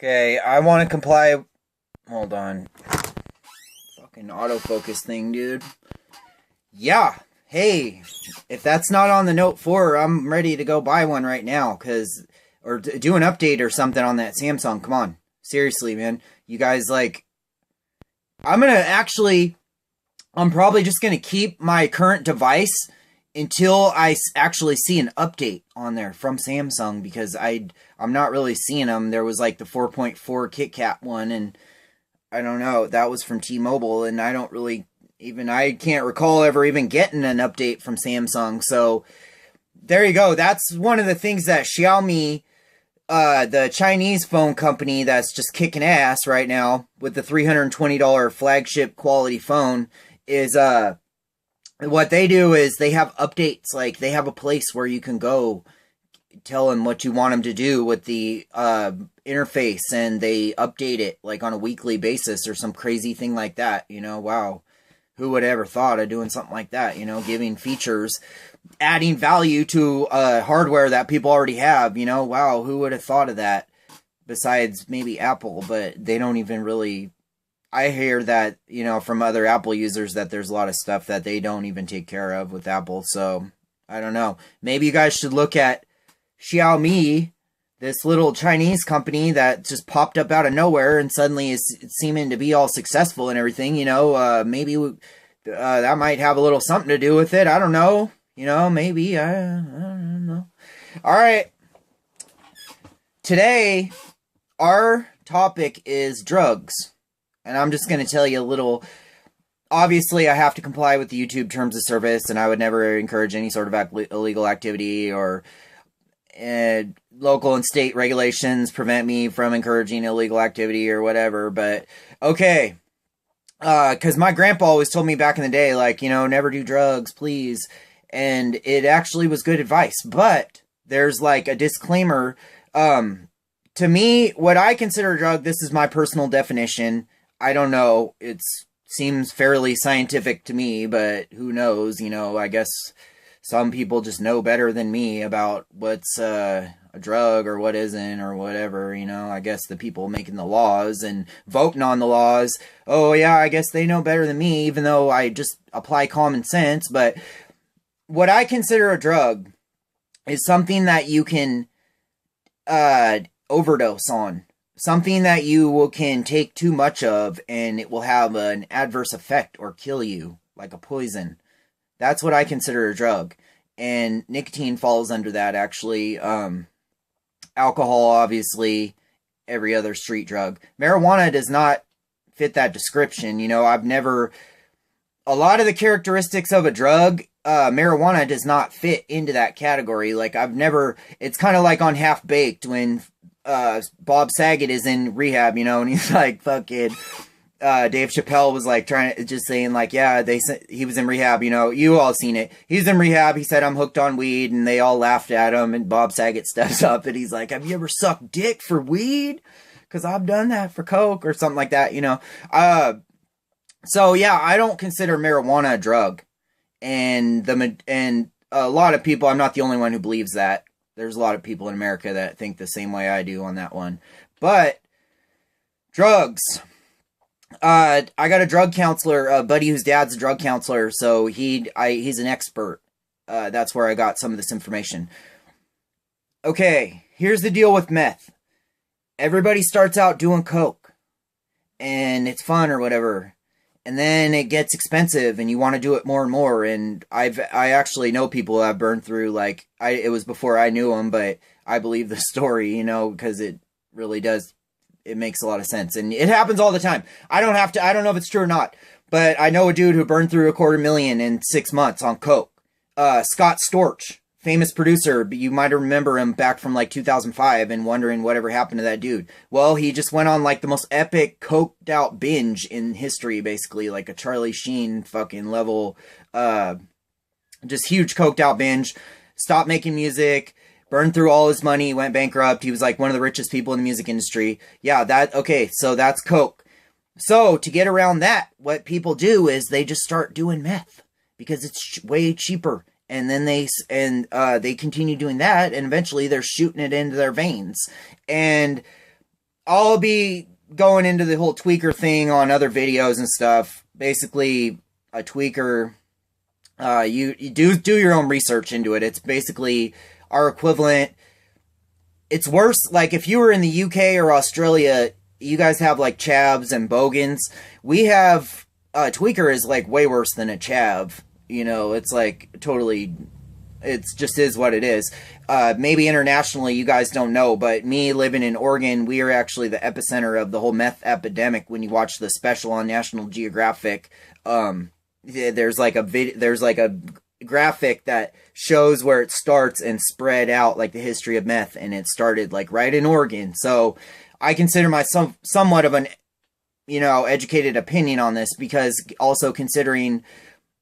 Okay, I want to comply. Hold on. Fucking autofocus thing, dude. Yeah. Hey, if that's not on the Note 4, I'm ready to go buy one right now. Or do an update or something on that Samsung. Come on. Seriously, man. You guys, I'm probably just going to keep my current device until I actually see an update on there from Samsung, because I'm not really seeing them. There was like the 4.4 KitKat one, and I don't know, that was from T-Mobile, and I can't recall ever even getting an update from Samsung. So there you go. That's one of the things that Xiaomi, the Chinese phone company that's just kicking ass right now with the $320 flagship quality phone, is what they do is they have updates. Like, they have a place where you can go tell them what you want them to do with the interface, and they update it like on a weekly basis or some crazy thing like that. Wow, who would ever thought of doing something like that? Giving features, adding value to hardware that people already have. Wow, who would have thought of that? Besides maybe Apple, but they don't even really. I hear that, from other Apple users, that there's a lot of stuff that they don't even take care of with Apple. So, I don't know. Maybe you guys should look at Xiaomi, this little Chinese company that just popped up out of nowhere and suddenly is seeming to be all successful and everything. Maybe that might have a little something to do with it. I don't know. Maybe. I don't know. All right. Today, our topic is drugs. And I'm just going to tell you a little. Obviously, I have to comply with the YouTube terms of service, and I would never encourage any sort of illegal activity, or local and state regulations prevent me from encouraging illegal activity or whatever. But, okay. Because my grandpa always told me back in the day, never do drugs, please. And it actually was good advice. But there's like a disclaimer. To me, what I consider a drug, this is my personal definition. I don't know. It seems fairly scientific to me, but who knows? I guess some people just know better than me about what's a drug or what isn't or whatever. I guess the people making the laws and voting on the laws, oh yeah, I guess they know better than me, even though I just apply common sense. But what I consider a drug is something that you can overdose on. Something that you can take too much of, and it will have an adverse effect or kill you, like a poison. That's what I consider a drug. And nicotine falls under that, actually. Alcohol, obviously. Every other street drug. Marijuana does not fit that description. A lot of the characteristics of a drug, marijuana does not fit into that category. It's kind of like on Half Baked when Bob Saget is in rehab, and he's like, fucking, Dave Chappelle was like saying yeah, he was in rehab, you all seen it. He's in rehab. He said, I'm hooked on weed, and they all laughed at him, and Bob Saget steps up and he's like, have you ever sucked dick for weed? Cause I've done that for coke or something like that, So yeah, I don't consider marijuana a drug, and a lot of people, I'm not the only one who believes that. There's a lot of people in America that think the same way I do on that one. But drugs. I got a drug counselor, a buddy whose dad's a drug counselor, so he's an expert. That's where I got some of this information. Okay, here's the deal with meth. Everybody starts out doing coke, and it's fun or whatever. And then it gets expensive, and you want to do it more and more. And I actually know people who have burned through, it was before I knew them, but I believe the story, because it really does. It makes a lot of sense. And it happens all the time. I don't know if it's true or not, but I know a dude who burned through $250,000 in 6 months on coke. Scott Storch, famous producer, but you might remember him back from 2005 and wondering whatever happened to that dude. Well, he just went on the most epic coked out binge in history, basically, like a Charlie Sheen fucking level, just huge coked out binge, stopped making music, burned through all his money, went bankrupt. He was one of the richest people in the music industry. Yeah, so that's coke. So to get around that, what people do is they just start doing meth because it's way cheaper. And then they continue doing that, and eventually they're shooting it into their veins. And I'll be going into the whole tweaker thing on other videos and stuff. Basically, a tweaker, you do your own research into it. It's basically our equivalent. It's worse. Like if you were in the UK or Australia, you guys have like chavs and bogans. We have tweaker is like way worse than a chav. You know, it's like totally. It's just is what it is. Maybe internationally, you guys don't know, but me living in Oregon, we are actually the epicenter of the whole meth epidemic. When you watch the special on National Geographic, there's like a graphic that shows where it starts and spread out like the history of meth, and it started like right in Oregon. So I consider myself somewhat of an educated opinion on this, because also considering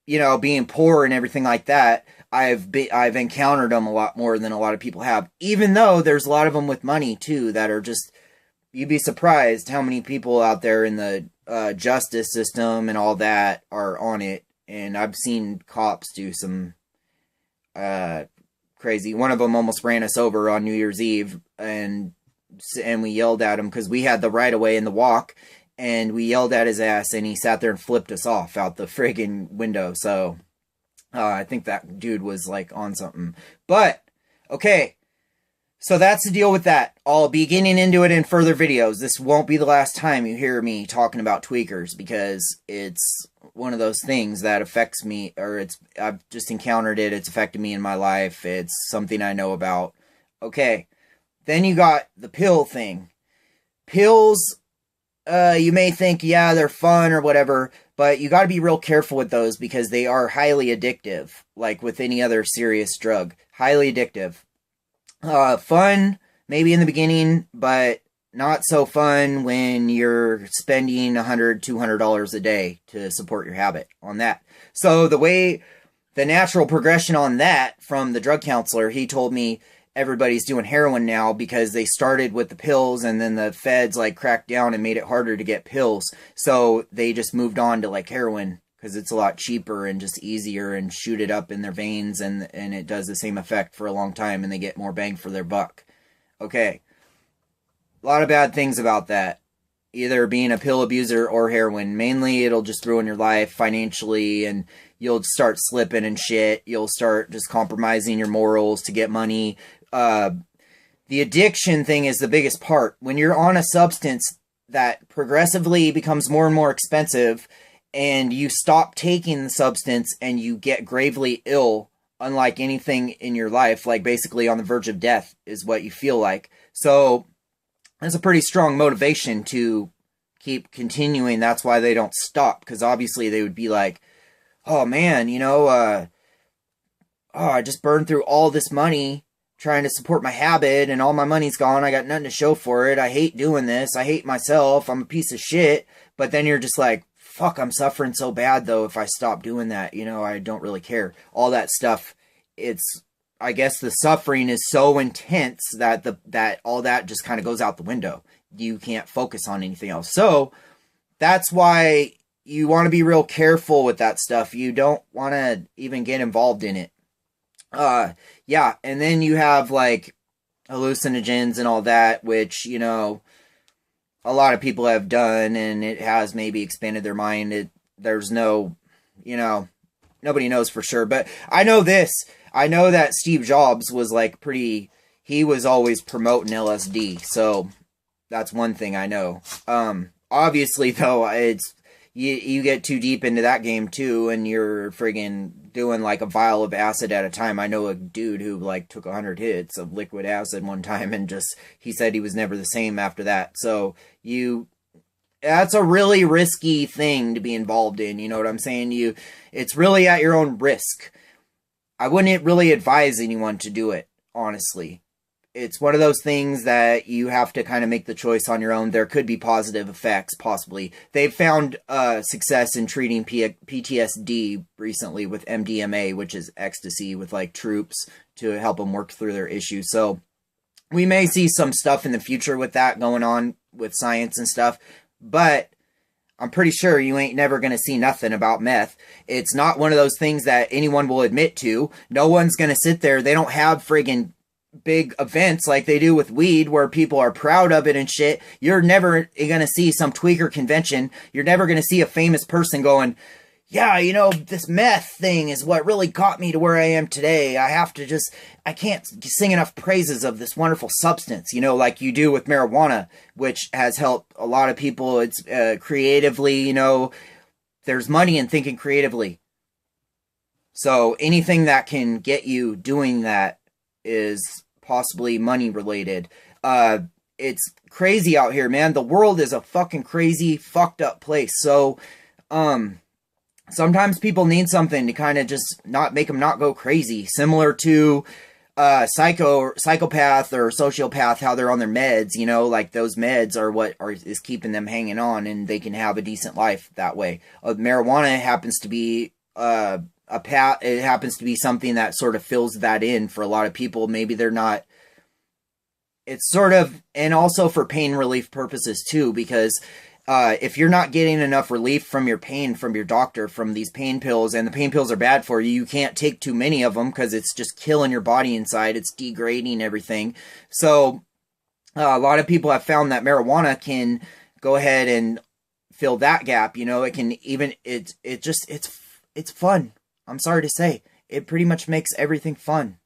being poor and everything like that, I've encountered them a lot more than a lot of people have, even though there's a lot of them with money too that are just, you'd be surprised how many people out there in the justice system and all that are on it. And I've seen cops do some crazy. One of them almost ran us over on New Year's Eve, and we yelled at him because we had the right of way in the walk, and we yelled at his ass, and he sat there and flipped us off out the friggin' window. So I think that dude was like on something. But okay, so that's the deal with that. I'll be getting into it in further videos. This won't be the last time you hear me talking about tweakers, because it's one of those things that affects me, or I've just encountered it. It's affected me in my life. It's something I know about. Okay, then you got the pill thing. Pills, you may think, yeah, they're fun or whatever, but you got to be real careful with those, because they are highly addictive, like with any other serious drug. Highly addictive. Fun, maybe in the beginning, but not so fun when you're spending $100, $200 a day to support your habit on that. So the natural progression on that from the drug counselor, he told me everybody's doing heroin now because they started with the pills, and then the feds like cracked down and made it harder to get pills. So they just moved on to like heroin because it's a lot cheaper and just easier, and shoot it up in their veins, and it does the same effect for a long time, and they get more bang for their buck. Okay. A lot of bad things about that. Either being a pill abuser or heroin. Mainly it'll just ruin your life financially, and you'll start slipping and shit. You'll start just compromising your morals to get money. The addiction thing is the biggest part. When you're on a substance that progressively becomes more and more expensive, and you stop taking the substance and you get gravely ill, unlike anything in your life, like basically on the verge of death is what you feel like. So that's a pretty strong motivation to keep continuing. That's why they don't stop, because obviously they would be like, oh man, I just burned through all this money trying to support my habit, and all my money's gone. I got nothing to show for it. I hate doing this. I hate myself. I'm a piece of shit. But then you're just like, fuck, I'm suffering so bad though if I stop doing that. I don't really care. All that stuff, I guess the suffering is so intense that that all that just kind of goes out the window. You can't focus on anything else. So that's why you want to be real careful with that stuff. You don't want to even get involved in it. Yeah, and then you have like hallucinogens and all that, which, a lot of people have done, and it has maybe expanded their mind. There's no, nobody knows for sure. But I know this. I know that Steve Jobs was like he was always promoting LSD. So that's one thing I know. Obviously though, it's, you get too deep into that game too, and you're friggin' doing like a vial of acid at a time. I know a dude who like took 100 hits of liquid acid one time, and he said he was never the same after that. So that's a really risky thing to be involved in. You know what I'm saying? It's really at your own risk. I wouldn't really advise anyone to do it, honestly. It's one of those things that you have to kind of make the choice on your own. There could be positive effects, possibly. They've found success in treating PTSD recently with MDMA, which is ecstasy, with like troops to help them work through their issues. So we may see some stuff in the future with that going on with science and stuff, but I'm pretty sure you ain't never going to see nothing about meth. It's not one of those things that anyone will admit to. No one's going to sit there. They don't have friggin' big events like they do with weed where people are proud of it and shit, you're never going to see some tweaker convention. You're never going to see a famous person going, yeah, you know, this meth thing is what really got me to where I am today. I can't sing enough praises of this wonderful substance, you know, like you do with marijuana, which has helped a lot of people. It's creatively, you know, there's money in thinking creatively. So anything that can get you doing that is possibly money related. It's crazy out here, man. The world is a fucking crazy, fucked up place. So, sometimes people need something to kind of just not make them not go crazy. Similar to psychopath or sociopath, how they're on their meds, you know, like those meds are what is keeping them hanging on, and they can have a decent life that way. Marijuana happens to be it happens to be something that sort of fills that in for a lot of people. Maybe they're not. It's sort of, and also for pain relief purposes too, because if you're not getting enough relief from your pain from your doctor, from these pain pills, and the pain pills are bad for you, you can't take too many of them because it's just killing your body inside. It's degrading everything. So a lot of people have found that marijuana can go ahead and fill that gap. You know, it can even, it's fun. I'm sorry to say, it pretty much makes everything fun.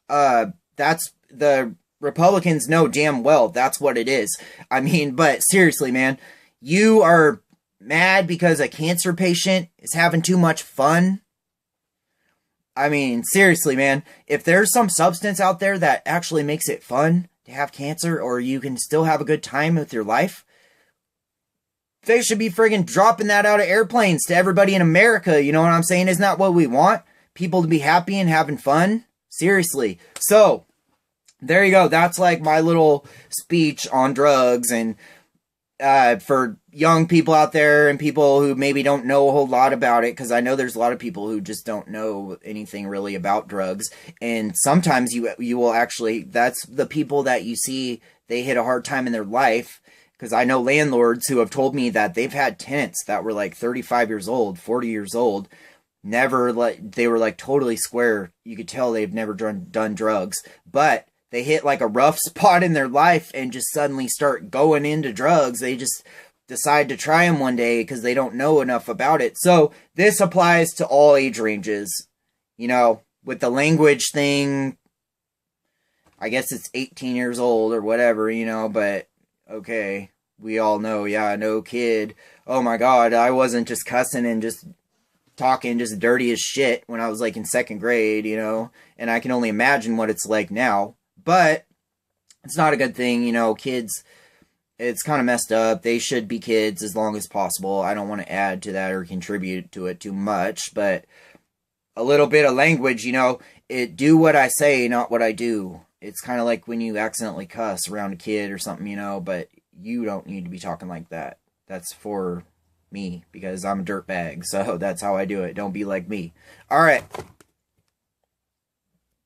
That's the Republicans know damn well that's what it is. I mean, but seriously, man, you are mad because a cancer patient is having too much fun? I mean, seriously, man, if there's some substance out there that actually makes it fun to have cancer, or you can still have a good time with your life, they should be friggin' dropping that out of airplanes to everybody in America. You know what I'm saying? Isn't that what we want? People to be happy and having fun? Seriously. So, there you go. That's like my little speech on drugs, and for young people out there and people who maybe don't know a whole lot about it, because I know there's a lot of people who just don't know anything really about drugs, and sometimes you will actually, that's the people that you see, they hit a hard time in their life, because I know landlords who have told me that they've had tenants that were like 35 years old, 40 years old, never, like, they were like totally square, you could tell they've never done drugs, but they hit like a rough spot in their life and just suddenly start going into drugs. They just decide to try them one day because they don't know enough about it. So this applies to all age ranges. You know, with the language thing, I guess it's 18 years old or whatever, you know, but okay, we all know, yeah, no kid. Oh my God, I wasn't just cussing and just talking just dirty as shit when I was like in second grade, you know, and I can only imagine what it's like now. But it's not a good thing, you know, kids, it's kind of messed up. They should be kids as long as possible. I don't want to add to that or contribute to it too much, but a little bit of language, you know, do what I say, not what I do. It's kind of like when you accidentally cuss around a kid or something, you know, but you don't need to be talking like that. That's for me, because I'm a dirtbag, so that's how I do it. Don't be like me. All right.